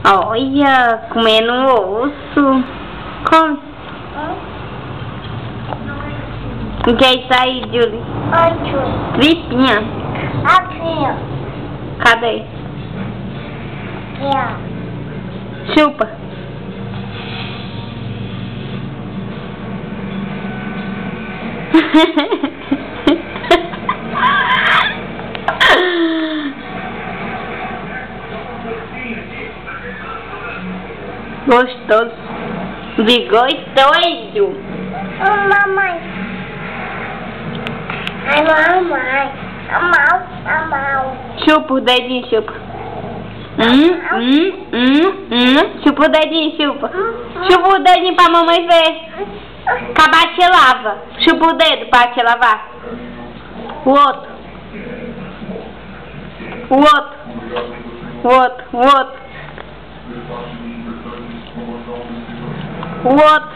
Olha, comendo osso. Come. O que é isso aí, Julie? Oi, Julie. Tripinha. Aqui, ó. Cadê? Aqui, ó. Chupa. Gostoso. De gostoso. Mamãe. Ai, mamãe. Mamãe. Chupa o dedinho, chupa. Chupa o dedinho, chupa. Chupa o dedinho pra mamãe ver. Acabar te lava. Chupa o dedo pra te lavar. O outro. O outro. O outro. O outro. O outro.